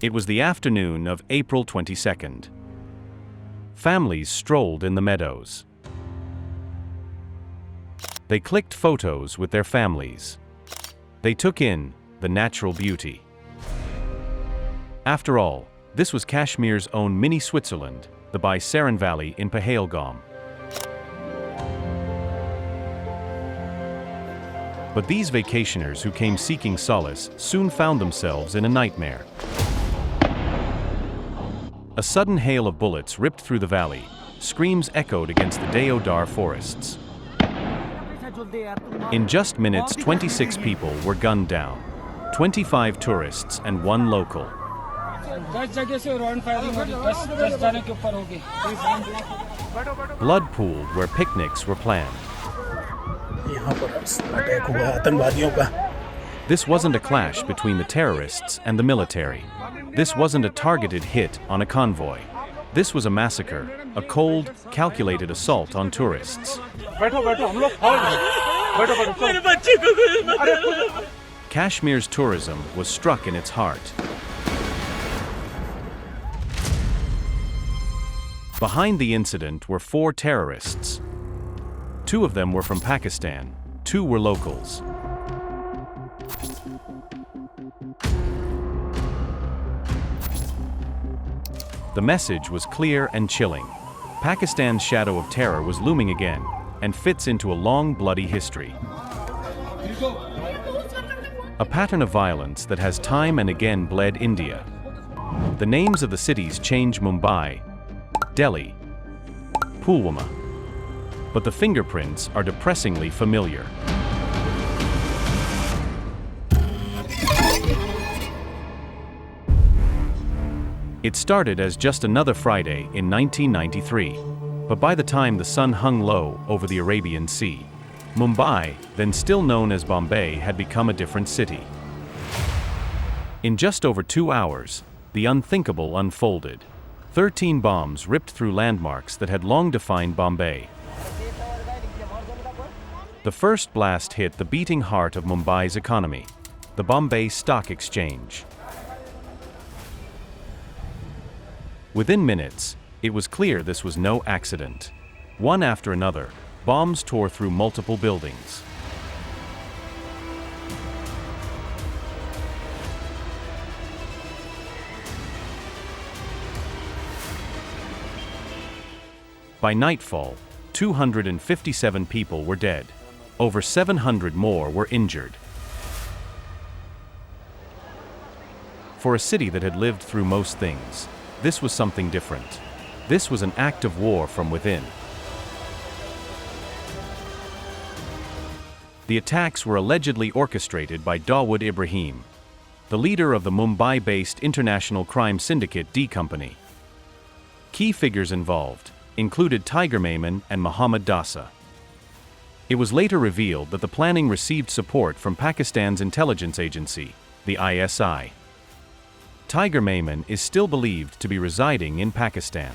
It was the afternoon of April 22nd. Families strolled in the meadows. They clicked photos with their families. They took in the natural beauty. After all, this was Kashmir's own mini Switzerland, the Baisaran Valley in Pahalgam. But these vacationers who came seeking solace soon found themselves in a nightmare. A sudden hail of bullets ripped through the valley. Screams echoed against the Deodar forests. In just minutes, 26 people were gunned down. 25 tourists and 1 local. Blood pooled where picnics were planned. This wasn't a clash between the terrorists and the military. This wasn't a targeted hit on a convoy. This was a massacre, a cold, calculated assault on tourists. Kashmir's tourism was struck in its heart. Behind the incident were 4 terrorists. 2 of them were from Pakistan, 2 were locals. The message was clear and chilling. Pakistan's shadow of terror was looming again, and fits into a long, bloody history. A pattern of violence that has time and again bled India. The names of the cities change: Mumbai, Delhi, Pulwama. But the fingerprints are depressingly familiar. It started as just another Friday in 1993, but by the time the sun hung low over the Arabian Sea, Mumbai, then still known as Bombay, had become a different city. In just over 2 hours, the unthinkable unfolded. 13 bombs ripped through landmarks that had long defined Bombay. The first blast hit the beating heart of Mumbai's economy, the Bombay Stock Exchange. Within minutes, it was clear this was no accident. One after another, bombs tore through multiple buildings. By nightfall, 257 people were dead. Over 700 more were injured. For a city that had lived through most things, this was something different. This was an act of war from within. The attacks were allegedly orchestrated by Dawood Ibrahim, the leader of the Mumbai-based international crime syndicate D Company. Key figures involved included Tiger Maimon and Mohammed Dasa. It was later revealed that the planning received support from Pakistan's intelligence agency, the ISI. Tiger Maimon is still believed to be residing in Pakistan.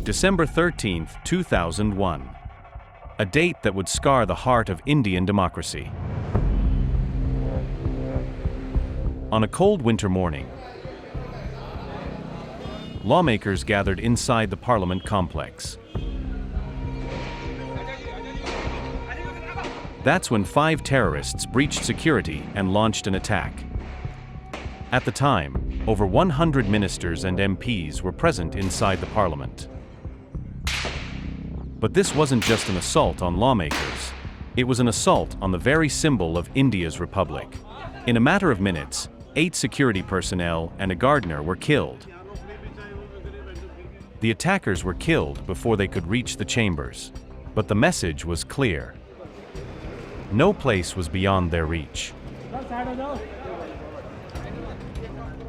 December 13, 2001. A date that would scar the heart of Indian democracy. On a cold winter morning, lawmakers gathered inside the Parliament complex. That's when 5 terrorists breached security and launched an attack. At the time, over 100 ministers and MPs were present inside the Parliament. But this wasn't just an assault on lawmakers. It was an assault on the very symbol of India's republic. In a matter of minutes, 8 security personnel and a gardener were killed. The attackers were killed before they could reach the chambers. But the message was clear. No place was beyond their reach.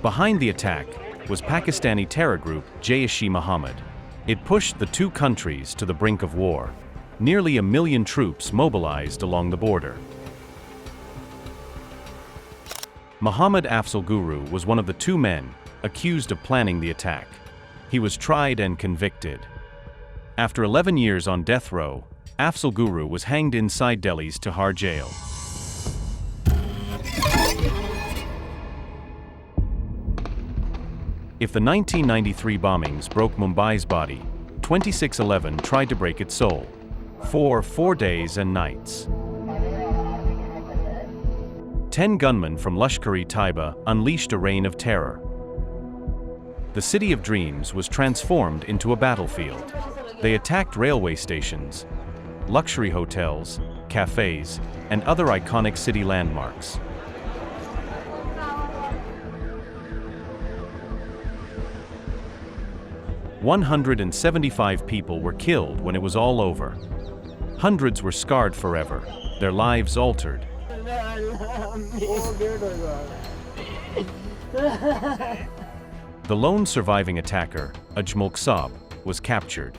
Behind the attack was Pakistani terror group Jaish-e-Mohammed. It pushed the 2 countries to the brink of war. Nearly 1 million troops mobilized along the border. Muhammad Afzal Guru was one of the 2 men accused of planning the attack. He was tried and convicted. After 11 years on death row, Afzal Guru was hanged inside Delhi's Tihar jail. If the 1993 bombings broke Mumbai's body, 26/11 tried to break its soul. For 4 days and nights. 10 gunmen from Lashkar-e-Taiba unleashed a reign of terror. The city of dreams was transformed into a battlefield. They attacked railway stations, luxury hotels, cafes, and other iconic city landmarks. "175 people were killed when it was all over. Hundreds were scarred forever, their lives altered. The lone surviving attacker, Ajmal Saab, was captured.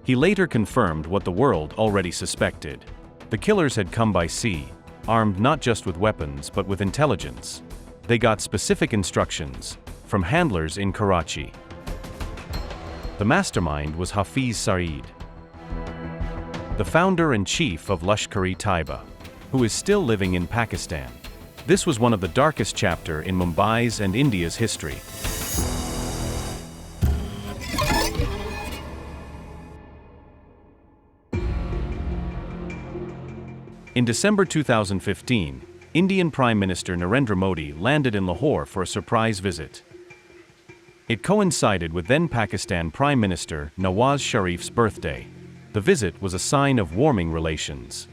He later confirmed what the world already suspected. The killers had come by sea, armed not just with weapons but with intelligence. They got specific instructions from handlers in Karachi. The mastermind was Hafiz Saeed, the founder and chief of Lashkar-e-Taiba, who is still living in Pakistan. This was one of the darkest chapters in Mumbai's and India's history. In December 2015, Indian Prime Minister Narendra Modi landed in Lahore for a surprise visit. It coincided with then Pakistan Prime Minister Nawaz Sharif's birthday. The visit was a sign of warming relations.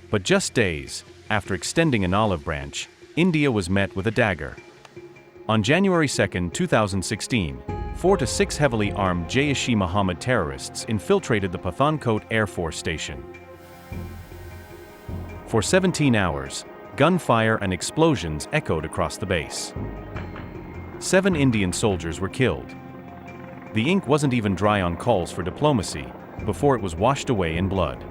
But just days after extending an olive branch, India was met with a dagger. On January 2, 2016, 4 to 6 heavily armed Jaish-e-Mohammed terrorists infiltrated the Pathankot Air Force Station. For 17 hours, gunfire and explosions echoed across the base. 7 Indian soldiers were killed. The ink wasn't even dry on calls for diplomacy before it was washed away in blood.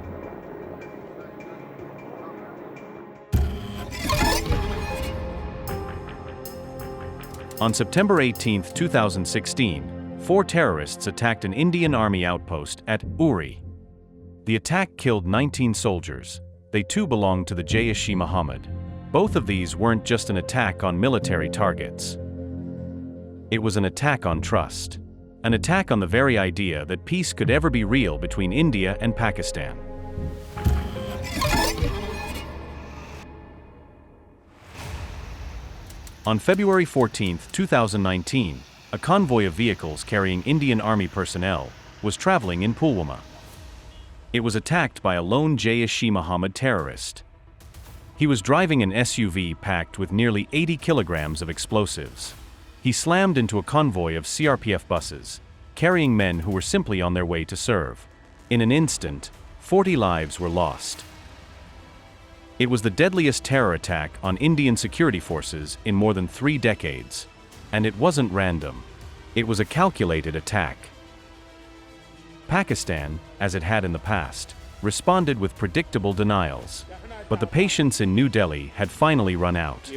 On September 18, 2016, 4 terrorists attacked an Indian Army outpost at Uri. The attack killed 19 soldiers. They too belonged to the Jaish-e-Mohammed. Both of these weren't just an attack on military targets. It was an attack on trust. An attack on the very idea that peace could ever be real between India and Pakistan. On February 14, 2019, a convoy of vehicles carrying Indian Army personnel was traveling in Pulwama. It was attacked by a lone Jaish-e-Mohammed terrorist. He was driving an SUV packed with nearly 80 kilograms of explosives. He slammed into a convoy of CRPF buses, carrying men who were simply on their way to serve. In an instant, 40 lives were lost. It was the deadliest terror attack on Indian security forces in more than 3 decades. And it wasn't random. It was a calculated attack. Pakistan, as it had in the past, responded with predictable denials. But the patience in New Delhi had finally run out.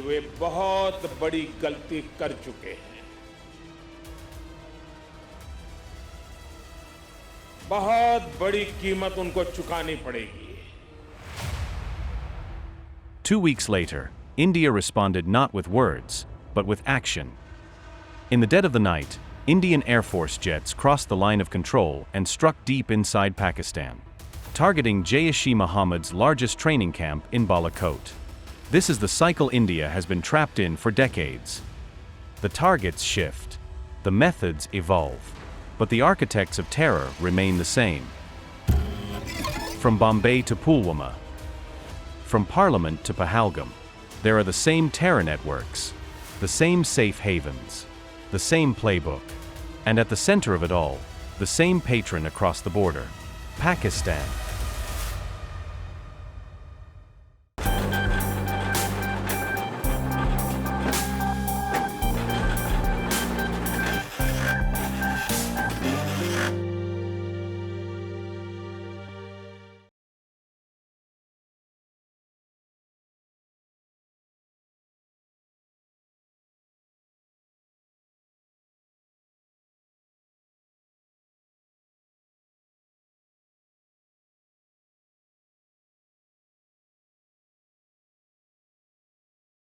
बहुत बड़ी कीमत उनको चुकानी पड़ेगी. 2 weeks later, India responded not with words, but with action. In the dead of the night, Indian Air Force jets crossed the line of control and struck deep inside Pakistan, targeting Jaish-e-Mohammed's largest training camp in Balakot. This is the cycle India has been trapped in for decades. The targets shift, the methods evolve, but the architects of terror remain the same. From Bombay to Pulwama, from Parliament to Pahalgam, there are the same terror networks, the same safe havens, the same playbook, and at the center of it all, the same patron across the border, Pakistan.